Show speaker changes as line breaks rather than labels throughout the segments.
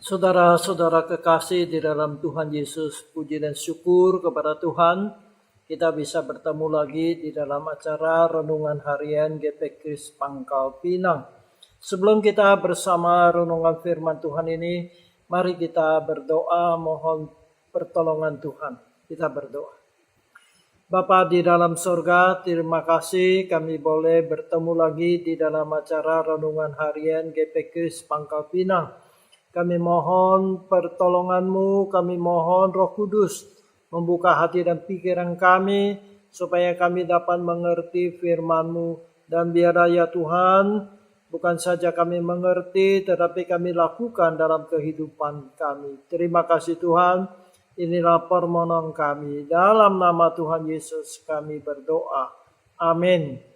Saudara-saudara kekasih di dalam Tuhan Yesus, puji dan syukur kepada Tuhan. Kita bisa bertemu lagi di dalam acara Renungan Harian GPKRIS Pangkal Pinang. Sebelum kita bersama renungan firman Tuhan ini, mari kita berdoa mohon pertolongan Tuhan. Kita berdoa. Bapa di dalam sorga, terima kasih kami boleh bertemu lagi di dalam acara Renungan Harian GPKRIS Pangkal Pinang. Kami mohon pertolongan-Mu, kami mohon Roh Kudus membuka hati dan pikiran kami supaya kami dapat mengerti firman-Mu. Dan biarlah ya Tuhan, bukan saja kami mengerti tetapi kami lakukan dalam kehidupan kami. Terima kasih Tuhan, inilah permohonan kami. Dalam nama Tuhan Yesus kami berdoa. Amin.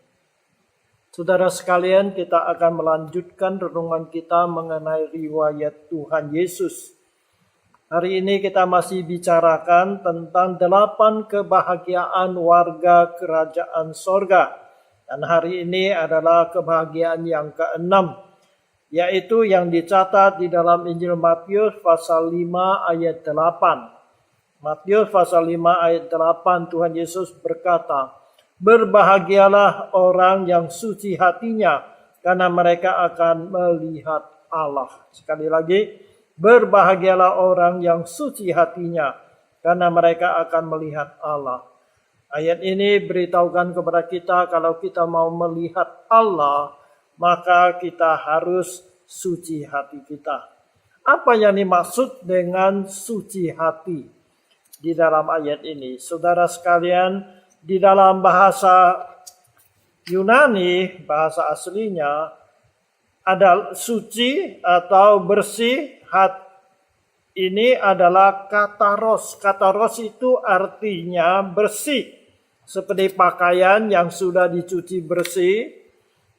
Saudara sekalian, kita akan melanjutkan renungan kita mengenai riwayat Tuhan Yesus. Hari ini kita masih bicarakan tentang 8 kebahagiaan warga kerajaan sorga. Dan hari ini adalah kebahagiaan yang ke-6, yaitu yang dicatat di dalam Injil Matius pasal 5 ayat 8. Matius pasal 5 ayat 8, Tuhan Yesus berkata, "Berbahagialah orang yang suci hatinya, karena mereka akan melihat Allah." Sekali lagi, berbahagialah orang yang suci hatinya, karena mereka akan melihat Allah. Ayat ini beritahukan kepada kita kalau kita mau melihat Allah, maka kita harus suci hati kita. Apa yang dimaksud dengan suci hati di dalam ayat ini? Saudara sekalian, di dalam bahasa Yunani, bahasa aslinya, ada suci atau bersih. Ini adalah kataros. Kataros itu artinya bersih. Seperti pakaian yang sudah dicuci bersih,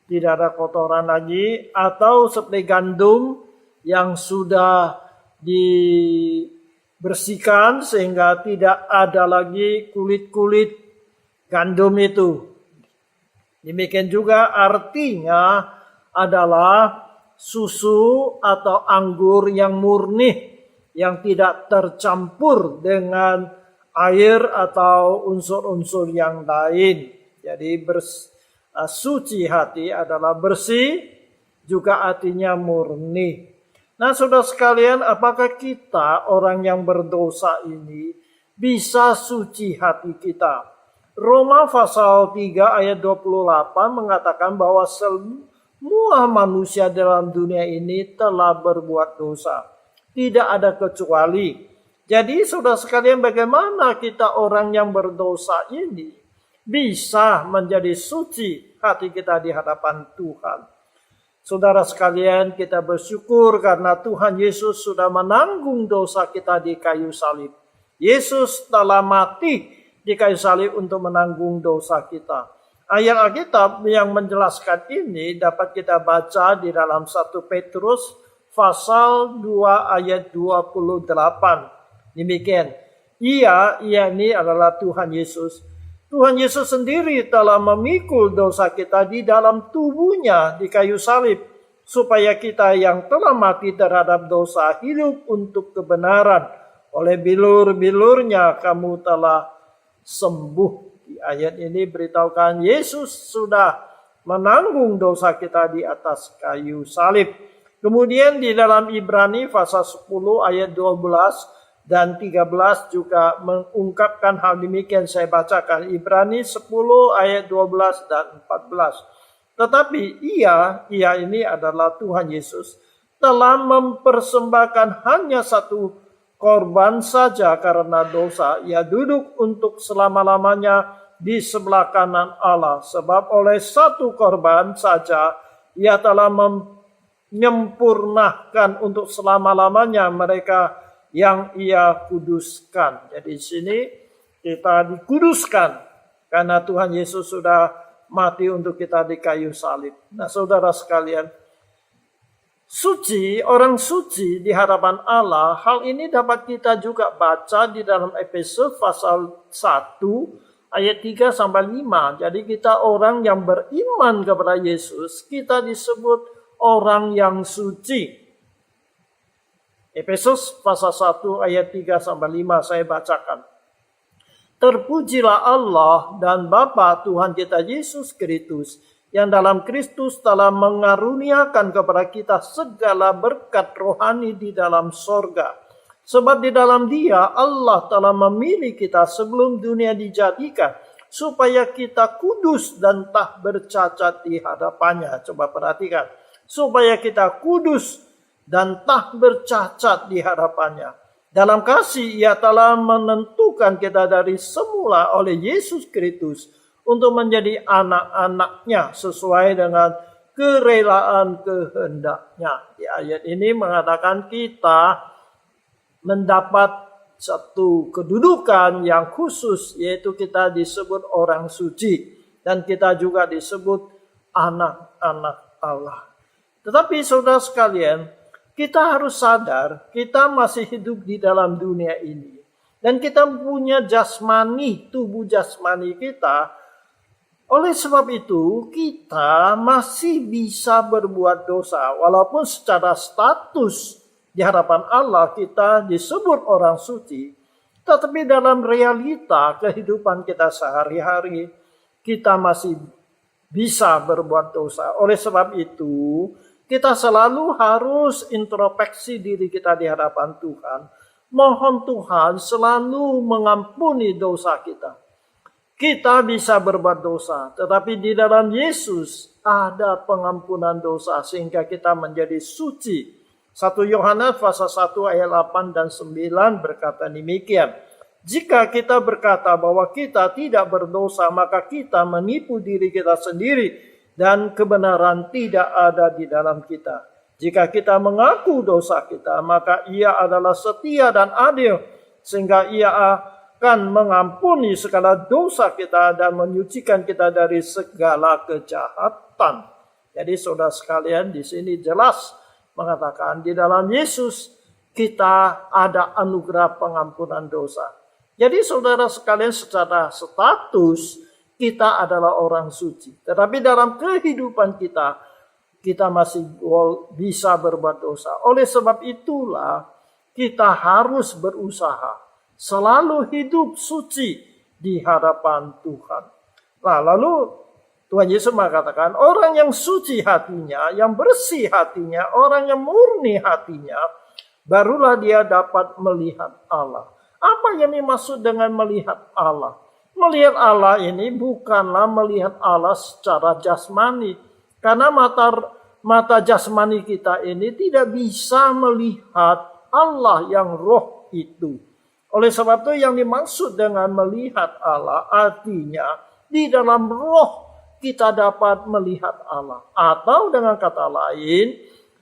tidak ada kotoran lagi. Atau seperti gandum yang sudah dibersihkan sehingga tidak ada lagi kulit-kulit gandum itu. Demikian juga artinya adalah susu atau anggur yang murni, yang tidak tercampur dengan air atau unsur-unsur yang lain. Jadi suci hati adalah bersih, juga artinya murni. Nah, saudara sekalian, apakah kita orang yang berdosa ini bisa suci hati kita? Roma pasal 3 ayat 28 mengatakan bahwa semua manusia dalam dunia ini telah berbuat dosa. Tidak ada kecuali. Jadi saudara sekalian, bagaimana kita orang yang berdosa ini bisa menjadi suci hati kita di hadapan Tuhan? Saudara sekalian, kita bersyukur karena Tuhan Yesus sudah menanggung dosa kita di kayu salib. Yesus telah mati di kayu salib untuk menanggung dosa kita. Ayat Alkitab yang menjelaskan ini dapat kita baca di dalam 1 Petrus pasal 2 ayat 28. Demikian, Ia ini adalah Tuhan Yesus. Tuhan Yesus sendiri telah memikul dosa kita di dalam tubuhnya di kayu salib, supaya kita yang telah mati terhadap dosa hidup untuk kebenaran. Oleh bilur-bilurnya kamu telah sembuh. Di ayat ini beritahukan Yesus sudah menanggung dosa kita di atas kayu salib. Kemudian di dalam Ibrani pasal 10 ayat 12 dan 13 juga mengungkapkan hal demikian. Saya bacakan Ibrani 10 ayat 12 dan 14. Tetapi ia ini adalah Tuhan Yesus, telah mempersembahkan hanya satu korban saja karena dosa. Ia duduk untuk selama-lamanya di sebelah kanan Allah. Sebab oleh satu korban saja Ia telah menyempurnakan untuk selama-lamanya mereka yang Ia kuduskan. Jadi di sini kita dikuduskan karena Tuhan Yesus sudah mati untuk kita di kayu salib. Nah, saudara sekalian, suci, orang suci di hadapan Allah, hal ini dapat kita juga baca di dalam Efesus pasal 1 ayat 3 sampai 5. Jadi kita orang yang beriman kepada Yesus, kita disebut orang yang suci. Efesus pasal 1 ayat 3 sampai 5 saya bacakan. Terpujilah Allah dan Bapa Tuhan kita Yesus Kristus, yang dalam Kristus telah mengaruniakan kepada kita segala berkat rohani di dalam sorga. Sebab di dalam Dia Allah telah memilih kita sebelum dunia dijadikan, supaya kita kudus dan tak bercacat di hadapannya. Coba perhatikan. Supaya kita kudus dan tak bercacat di hadapannya. Dalam kasih Ia telah menentukan kita dari semula oleh Yesus Kristus untuk menjadi anak-anaknya sesuai dengan kerelaan kehendak-Nya. Di ayat ini mengatakan kita mendapat satu kedudukan yang khusus, yaitu kita disebut orang suci dan kita juga disebut anak-anak Allah. Tetapi saudara sekalian, kita harus sadar kita masih hidup di dalam dunia ini dan kita punya jasmani, tubuh jasmani kita. Oleh sebab itu kita masih bisa berbuat dosa walaupun secara status di hadapan Allah kita disebut orang suci, tetapi dalam realita kehidupan kita sehari-hari kita masih bisa berbuat dosa. Oleh sebab itu kita selalu harus introspeksi diri kita di hadapan Tuhan. Mohon Tuhan selalu mengampuni dosa kita. Kita bisa berbuat dosa, tetapi di dalam Yesus ada pengampunan dosa sehingga kita menjadi suci. 1 Yohanes pasal 1 ayat 8 dan 9 berkata demikian. Jika kita berkata bahwa kita tidak berdosa, maka kita menipu diri kita sendiri dan kebenaran tidak ada di dalam kita. Jika kita mengaku dosa kita, maka Ia adalah setia dan adil sehingga Ia akan mengampuni segala dosa kita dan menyucikan kita dari segala kejahatan. Jadi saudara sekalian, di sini jelas mengatakan di dalam Yesus kita ada anugerah pengampunan dosa. Jadi saudara sekalian, secara status kita adalah orang suci. Tetapi dalam kehidupan kita masih bisa berbuat dosa. Oleh sebab itulah kita harus berusaha selalu hidup suci di hadapan Tuhan. Nah, lalu Tuhan Yesus mengatakan, orang yang suci hatinya, yang bersih hatinya, orang yang murni hatinya, barulah dia dapat melihat Allah. Apa yang dimaksud dengan melihat Allah? Melihat Allah ini bukanlah melihat Allah secara jasmani. Karena mata jasmani kita ini tidak bisa melihat Allah yang roh itu. Oleh sebab itu yang dimaksud dengan melihat Allah artinya di dalam roh kita dapat melihat Allah. Atau dengan kata lain,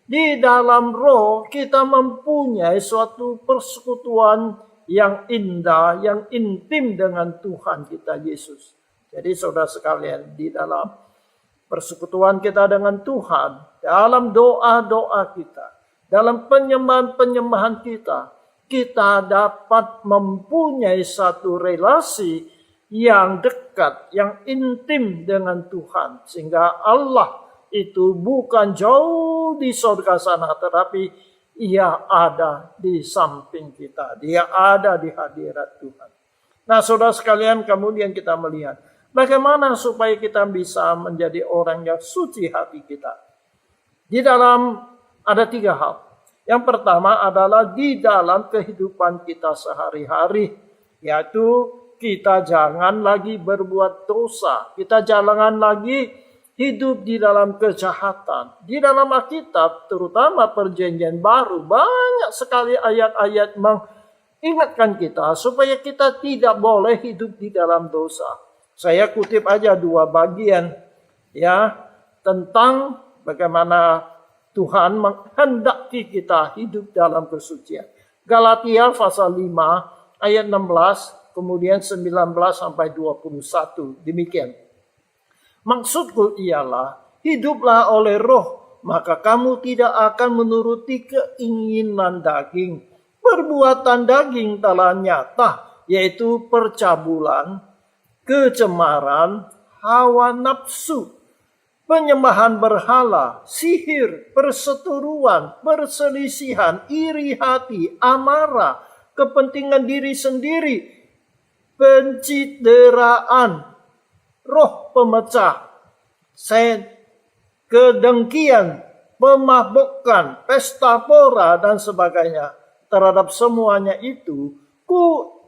di dalam roh kita mempunyai suatu persekutuan yang indah, yang intim dengan Tuhan kita Yesus. Jadi saudara sekalian, di dalam persekutuan kita dengan Tuhan, dalam doa-doa kita, dalam penyembahan-penyembahan kita dapat mempunyai satu relasi yang dekat, yang intim dengan Tuhan. Sehingga Allah itu bukan jauh di surga sana, tetapi Ia ada di samping kita. Dia ada di hadirat Tuhan. Nah saudara sekalian, kemudian kita melihat bagaimana supaya kita bisa menjadi orang yang suci hati kita. Di dalam ada 3 hal. Yang pertama adalah di dalam kehidupan kita sehari-hari, yaitu kita jangan lagi berbuat dosa. Kita jangan lagi hidup di dalam kejahatan. Di dalam Alkitab, terutama Perjanjian Baru, banyak sekali ayat-ayat mengingatkan kita supaya kita tidak boleh hidup di dalam dosa. Saya kutip aja 2 bagian ya tentang bagaimana Tuhan menghendaki kita hidup dalam kesucian. Galatia pasal 5 ayat 16 kemudian 19 sampai 21. Demikian. Maksudku ialah hiduplah oleh roh, maka kamu tidak akan menuruti keinginan daging. Perbuatan daging telah nyata, yaitu percabulan, kecemaran, hawa nafsu, penyembahan berhala, sihir, perseteruan, perselisihan, iri hati, amarah, kepentingan diri sendiri, pencideraan, roh pemecah, kedengkian, pemabukan, pesta pora, dan sebagainya. Terhadap semuanya itu, ku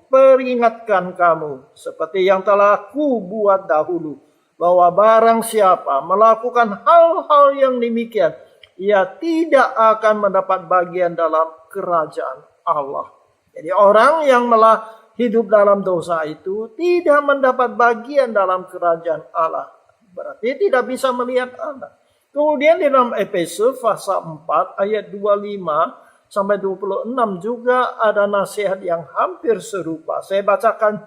peringatkan kamu, seperti yang telah ku buat dahulu, bahwa barang siapa melakukan hal-hal yang demikian, ia tidak akan mendapat bagian dalam kerajaan Allah. Jadi orang yang hidup dalam dosa itu tidak mendapat bagian dalam kerajaan Allah. Berarti tidak bisa melihat Allah. Kemudian di dalam Efesus pasal 4 ayat 25 sampai 26 juga ada nasihat yang hampir serupa. Saya bacakan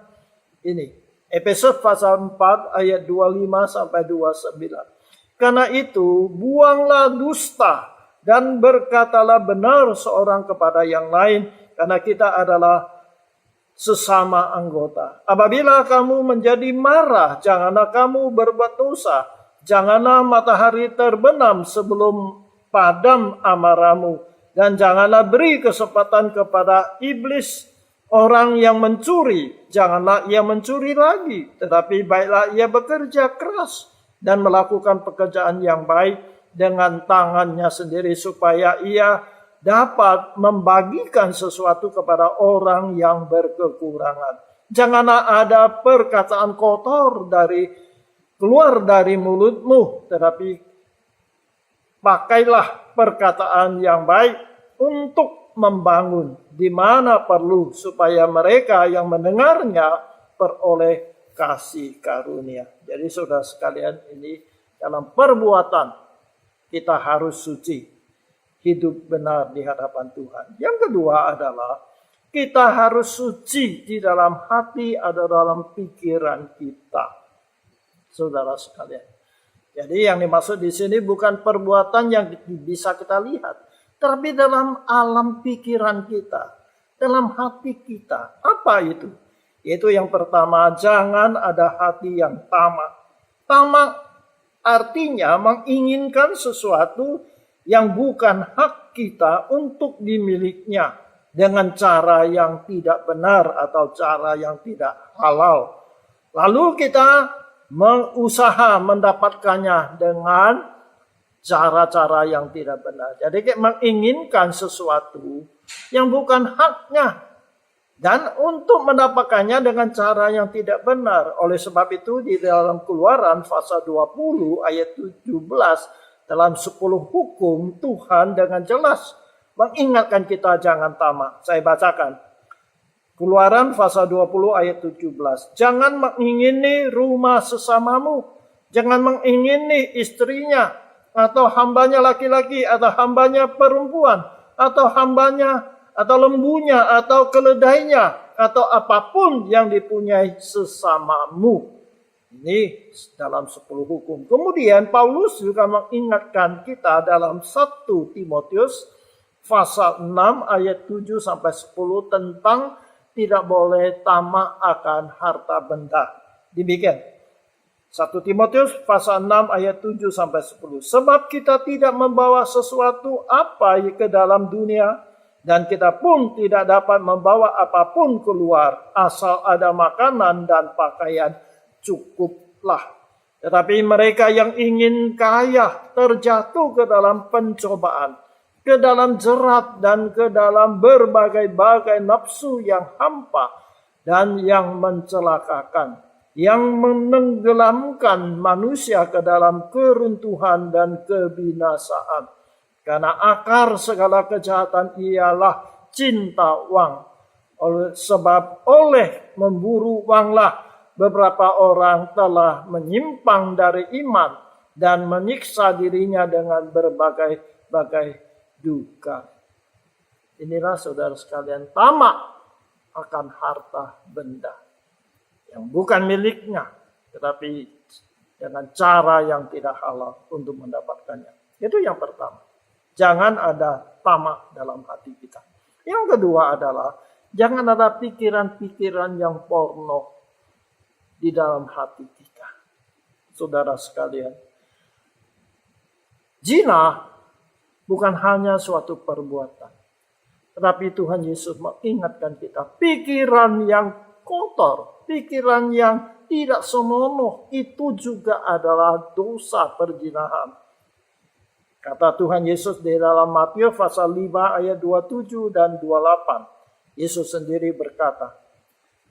ini. Efesus pasal 4 ayat 25 sampai 29. Karena itu, buanglah dusta dan berkatalah benar seorang kepada yang lain, karena kita adalah sesama anggota. Apabila kamu menjadi marah, janganlah kamu berbuat dosa. Janganlah matahari terbenam sebelum padam amarahmu. Dan janganlah beri kesempatan kepada iblis, orang yang mencuri. Janganlah ia mencuri lagi, tetapi baiklah ia bekerja keras dan melakukan pekerjaan yang baik dengan tangannya sendiri, supaya ia dapat membagikan sesuatu kepada orang yang berkekurangan. Janganlah ada perkataan kotor keluar dari mulutmu, tetapi pakailah perkataan yang baik untuk membangun di mana perlu, supaya mereka yang mendengarnya peroleh kasih karunia. Jadi saudara sekalian, ini dalam perbuatan kita harus suci, hidup benar di hadapan Tuhan. Yang kedua adalah kita harus suci di dalam hati, ada dalam pikiran kita. Saudara sekalian. Jadi yang dimaksud di sini bukan perbuatan yang bisa kita lihat, tapi dalam alam pikiran kita, dalam hati kita. Apa itu? Yaitu yang pertama, jangan ada hati yang tamak. Tamak artinya menginginkan sesuatu yang bukan hak kita untuk dimilikinya dengan cara yang tidak benar atau cara yang tidak halal. Lalu kita mengusaha mendapatkannya dengan cara-cara yang tidak benar. Jadi kita menginginkan sesuatu yang bukan haknya, dan untuk mendapatkannya dengan cara yang tidak benar. Oleh sebab itu di dalam Keluaran pasal 20 ayat 17, dalam 10 hukum Tuhan dengan jelas mengingatkan kita jangan tamak. Saya bacakan. Keluaran pasal 20 ayat 17. Jangan mengingini rumah sesamamu. Jangan mengingini istrinya, atau hambanya laki-laki, atau hambanya perempuan, atau hambanya, atau lembunya, atau keledainya, atau apapun yang dipunyai sesamamu. Ini dalam 10 hukum. Kemudian Paulus juga mengingatkan kita dalam 1 Timotius pasal 6 ayat 7 sampai 10 tentang tidak boleh tamak akan harta benda. Demikian. 1 Timotius pasal 6 ayat 7 sampai 10. Sebab kita tidak membawa sesuatu apa ke dalam dunia, dan kita pun tidak dapat membawa apapun keluar, asal ada makanan dan pakaian cukuplah. Tetapi mereka yang ingin kaya terjatuh ke dalam pencobaan, ke dalam jerat, dan ke dalam berbagai-bagai nafsu yang hampa dan yang mencelakakan, yang menenggelamkan manusia ke dalam keruntuhan dan kebinasaan. Karena akar segala kejahatan ialah cinta uang. Sebab oleh memburu uanglah beberapa orang telah menyimpang dari iman dan menyiksa dirinya dengan berbagai-bagai duka. Inilah saudara sekalian, tamak akan harta benda yang bukan miliknya, tetapi dengan cara yang tidak halal untuk mendapatkannya. Itu yang pertama. Jangan ada tamak dalam hati kita. Yang kedua adalah jangan ada pikiran-pikiran yang porno di dalam hati kita. Saudara sekalian, Zina bukan hanya suatu perbuatan. Tetapi Tuhan Yesus mengingatkan kita, pikiran yang kotor, pikiran yang tidak senonoh, itu juga adalah dosa perzinahan. Kata Tuhan Yesus di dalam Matius pasal 5 ayat 27 dan 28. Yesus sendiri berkata,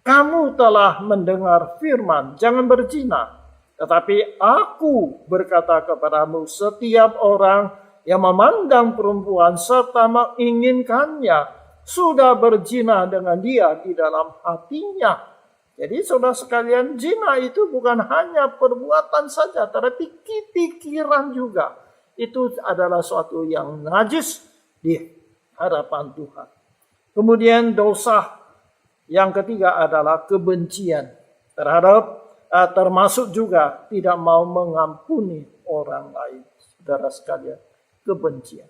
kamu telah mendengar firman, jangan berzina. Tetapi aku berkata kepadamu, setiap orang yang memandang perempuan serta menginginkannya, sudah berzina dengan dia di dalam hatinya. Jadi saudara sekalian, zina itu bukan hanya perbuatan saja, tetapi pikiran juga. Itu adalah suatu yang najis di hadapan Tuhan. Kemudian dosa yang ketiga adalah kebencian terhadap, termasuk juga tidak mau mengampuni orang lain. Saudara sekalian, kebencian.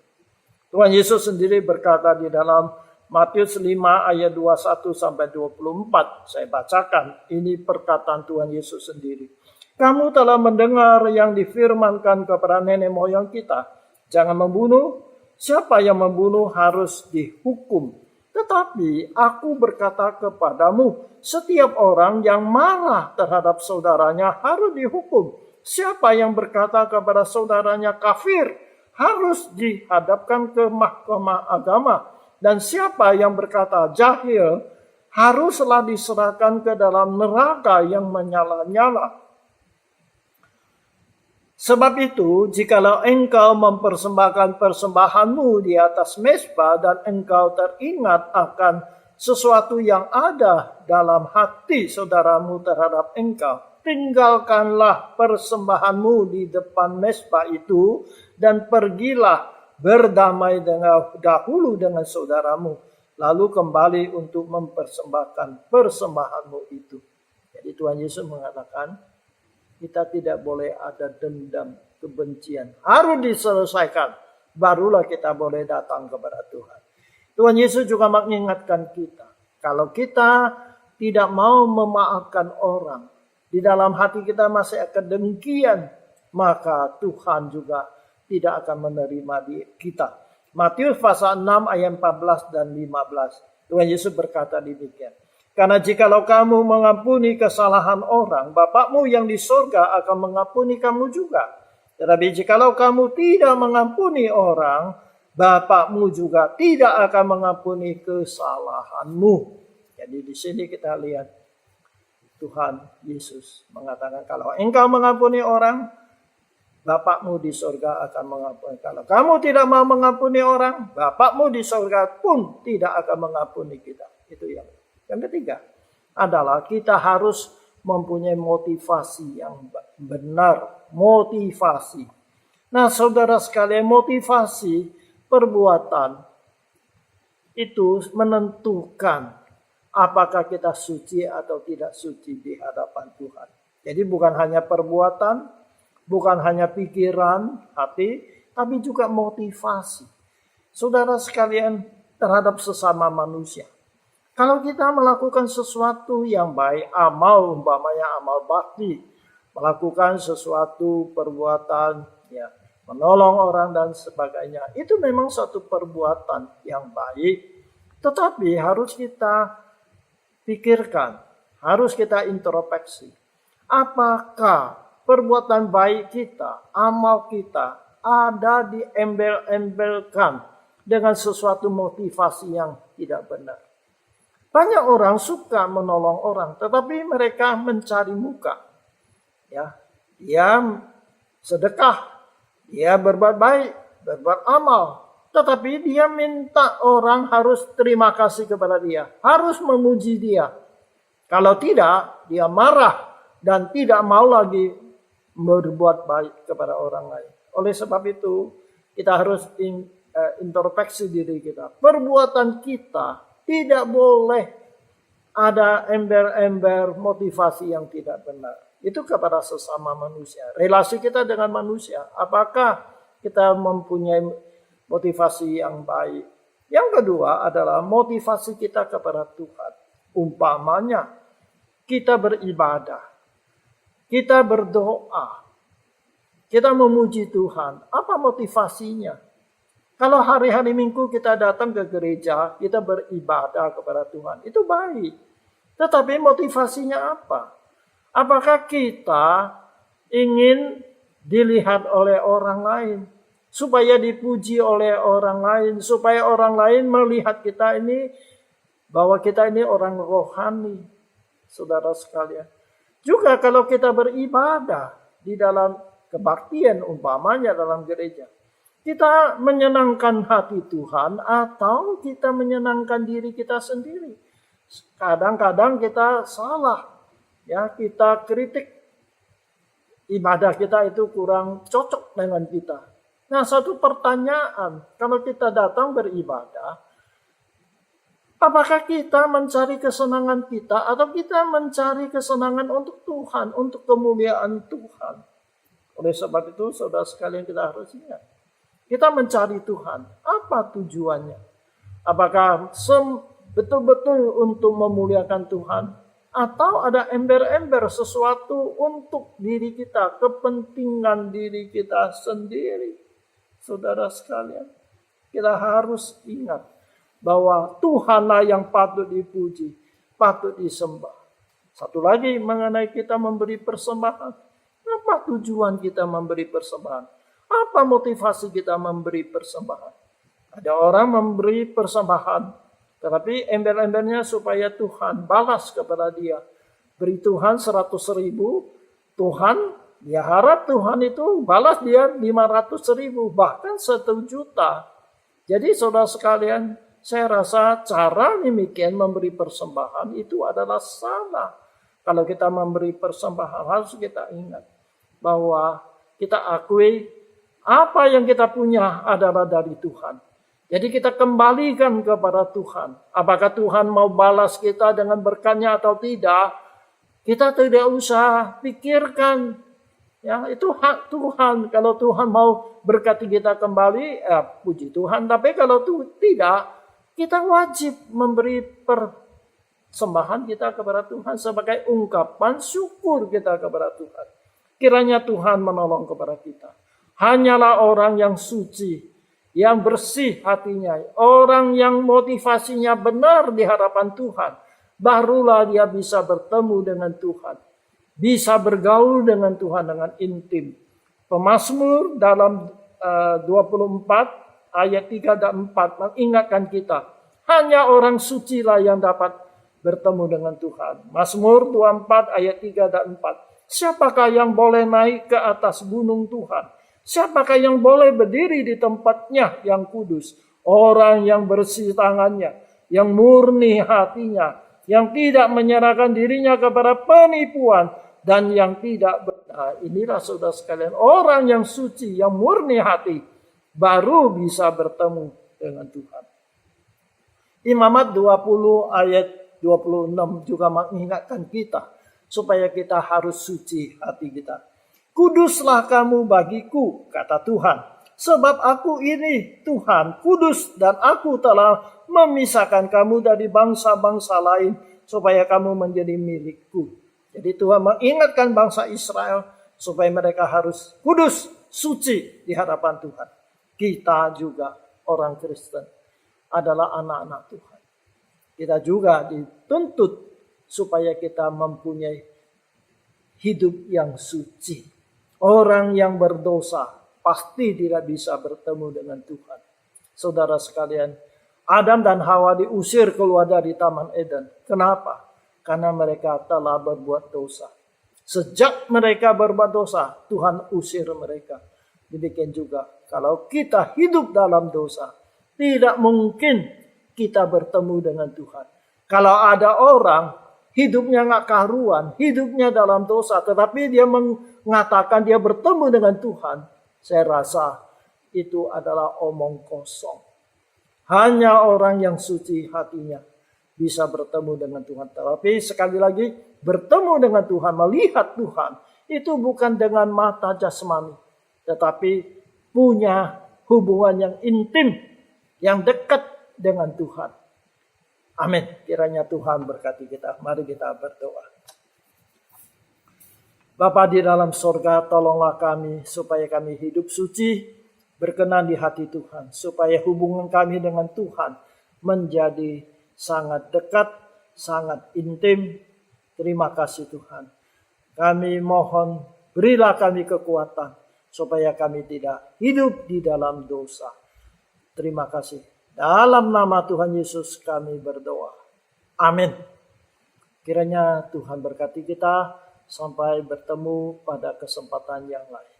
Tuhan Yesus sendiri berkata di dalam Matius 5 ayat 21 sampai 24. Saya bacakan, ini perkataan Tuhan Yesus sendiri. Kamu telah mendengar yang difirmankan kepada nenek moyang kita, jangan membunuh. Siapa yang membunuh harus dihukum. Tetapi aku berkata kepadamu, setiap orang yang marah terhadap saudaranya harus dihukum. Siapa yang berkata kepada saudaranya kafir harus dihadapkan ke mahkamah agama. Dan siapa yang berkata jahil haruslah diserahkan ke dalam neraka yang menyala-nyala. Sebab itu, jikalau engkau mempersembahkan persembahanmu di atas mezbah dan engkau teringat akan sesuatu yang ada dalam hati saudaramu terhadap engkau, tinggalkanlah persembahanmu di depan mezbah itu dan pergilah berdamai dahulu dengan saudaramu, lalu kembali untuk mempersembahkan persembahanmu itu. Jadi Tuhan Yesus mengatakan, kita tidak boleh ada dendam, kebencian. Harus diselesaikan, barulah kita boleh datang kepada Tuhan. Tuhan Yesus juga mengingatkan kita, kalau kita tidak mau memaafkan orang, di dalam hati kita masih akan dengkian, maka Tuhan juga tidak akan menerima kita. Matius pasal 6 ayat 14 dan 15. Tuhan Yesus berkata demikian. Karena jikalau kamu mengampuni kesalahan orang, Bapakmu yang di sorga akan mengampuni kamu juga. Tetapi jikalau kamu tidak mengampuni orang, Bapakmu juga tidak akan mengampuni kesalahanmu. Jadi di sini kita lihat Tuhan Yesus mengatakan, kalau engkau mengampuni orang, Bapakmu di sorga akan mengampuni. Kalau kamu tidak mau mengampuni orang, Bapakmu di sorga pun tidak akan mengampuni kita. Itu yang ketiga adalah kita harus mempunyai motivasi yang benar. Motivasi. Nah saudara sekalian, motivasi perbuatan itu menentukan apakah kita suci atau tidak suci di hadapan Tuhan. Jadi bukan hanya perbuatan, bukan hanya pikiran, hati, tapi juga motivasi. Saudara sekalian, terhadap sesama manusia. Kalau kita melakukan sesuatu yang baik, amal, umpamanya amal bakti, melakukan sesuatu perbuatan, ya, menolong orang dan sebagainya, itu memang suatu perbuatan yang baik. Tetapi harus kita pikirkan, harus kita introspeksi. Apakah perbuatan baik kita, amal kita ada diembel-embelkan dengan sesuatu motivasi yang tidak benar. Banyak orang suka menolong orang, tetapi mereka mencari muka. Ya, dia sedekah, dia berbuat baik, berbuat amal, tetapi dia minta orang harus terima kasih kepada dia, harus memuji dia. Kalau tidak, dia marah dan tidak mau lagi berbuat baik kepada orang lain. Oleh sebab itu, kita harus introspeksi diri kita. Perbuatan kita tidak boleh ada ember-ember motivasi yang tidak benar. Itu kepada sesama manusia. Relasi kita dengan manusia. Apakah kita mempunyai motivasi yang baik? Yang kedua adalah motivasi kita kepada Tuhan. Umpamanya, kita beribadah. Kita berdoa. Kita memuji Tuhan. Apa motivasinya? Kalau hari-hari Minggu kita datang ke gereja, kita beribadah kepada Tuhan, itu baik. Tetapi motivasinya apa? Apakah kita ingin dilihat oleh orang lain? Supaya dipuji oleh orang lain. Supaya orang lain melihat kita ini, bahwa kita ini orang rohani. Saudara sekalian. Juga kalau kita beribadah di dalam kebaktian umpamanya dalam gereja. Kita menyenangkan hati Tuhan atau kita menyenangkan diri kita sendiri. Kadang-kadang kita salah. Ya, kita kritik ibadah kita itu kurang cocok dengan kita. Nah, satu pertanyaan, kalau kita datang beribadah, apakah kita mencari kesenangan kita atau kita mencari kesenangan untuk Tuhan, untuk kemuliaan Tuhan? Oleh sebab itu, saudara sekalian, kita harus ingat. Kita mencari Tuhan. Apa tujuannya? Apakah betul-betul untuk memuliakan Tuhan? Atau ada ember-ember sesuatu untuk diri kita, kepentingan diri kita sendiri? Saudara sekalian, kita harus ingat bahwa Tuhanlah yang patut dipuji, patut disembah. Satu lagi mengenai kita memberi persembahan. Apa tujuan kita memberi persembahan? Apa motivasi kita memberi persembahan? Ada orang memberi persembahan, tetapi ember-embernya supaya Tuhan balas kepada dia. Beri Tuhan 100.000, Tuhan, dia harap Tuhan itu balas dia 500.000, bahkan 1 juta. Jadi saudara sekalian, saya rasa cara demikian memberi persembahan itu adalah salah. Kalau kita memberi persembahan harus kita ingat bahwa kita akui apa yang kita punya adalah dari Tuhan. Jadi kita kembalikan kepada Tuhan. Apakah Tuhan mau balas kita dengan berkatnya atau tidak? Kita tidak usah pikirkan. Ya, itu hak Tuhan. Kalau Tuhan mau berkati kita kembali, puji Tuhan. Tapi kalau tidak, kita wajib memberi persembahan kita kepada Tuhan sebagai ungkapan syukur kita kepada Tuhan. Kiranya Tuhan menolong kepada kita. Hanyalah orang yang suci, yang bersih hatinya, orang yang motivasinya benar di hadapan Tuhan, barulah dia bisa bertemu dengan Tuhan, bisa bergaul dengan Tuhan dengan intim. Pemazmur dalam 24 ayat 3 dan 4 mengingatkan kita, hanya orang sucilah yang dapat bertemu dengan Tuhan. Mazmur 24 ayat 3 dan 4. Siapakah yang boleh naik ke atas gunung Tuhan? Siapakah yang boleh berdiri di tempatnya yang kudus? Orang yang bersih tangannya, yang murni hatinya, yang tidak menyerahkan dirinya kepada penipuan, dan yang tidak inilah saudara sekalian, orang yang suci, yang murni hati, baru bisa bertemu dengan Tuhan. Imamat 20 ayat 26 juga mengingatkan kita, supaya kita harus suci hati kita. Kuduslah kamu bagiku, kata Tuhan. Sebab aku ini Tuhan, kudus, dan aku telah memisahkan kamu dari bangsa-bangsa lain, supaya kamu menjadi milikku. Jadi Tuhan mengingatkan bangsa Israel, supaya mereka harus kudus, suci di hadapan Tuhan. Kita juga orang Kristen adalah anak-anak Tuhan. Kita juga dituntut supaya kita mempunyai hidup yang suci. Orang yang berdosa pasti tidak bisa bertemu dengan Tuhan. Saudara sekalian, Adam dan Hawa diusir keluar dari Taman Eden. Kenapa? Karena mereka telah berbuat dosa. Sejak mereka berbuat dosa, Tuhan usir mereka. Demikian juga kalau kita hidup dalam dosa, tidak mungkin kita bertemu dengan Tuhan. Kalau ada orang hidupnya nggak karuan, hidupnya dalam dosa, tetapi dia mengatakan dia bertemu dengan Tuhan, saya rasa itu adalah omong kosong. Hanya orang yang suci hatinya bisa bertemu dengan Tuhan. Tapi sekali lagi, bertemu dengan Tuhan, melihat Tuhan, itu bukan dengan mata jasmani, tetapi punya hubungan yang intim, yang dekat dengan Tuhan. Amin. Kiranya Tuhan berkati kita. Mari kita berdoa. Bapa di dalam sorga, tolonglah kami supaya kami hidup suci, berkenan di hati Tuhan. Supaya hubungan kami dengan Tuhan menjadi sangat dekat, sangat intim. Terima kasih Tuhan. Kami mohon berilah kami kekuatan supaya kami tidak hidup di dalam dosa. Terima kasih. Dalam nama Tuhan Yesus kami berdoa. Amin. Kiranya Tuhan berkati kita. Sampai bertemu pada kesempatan yang lain.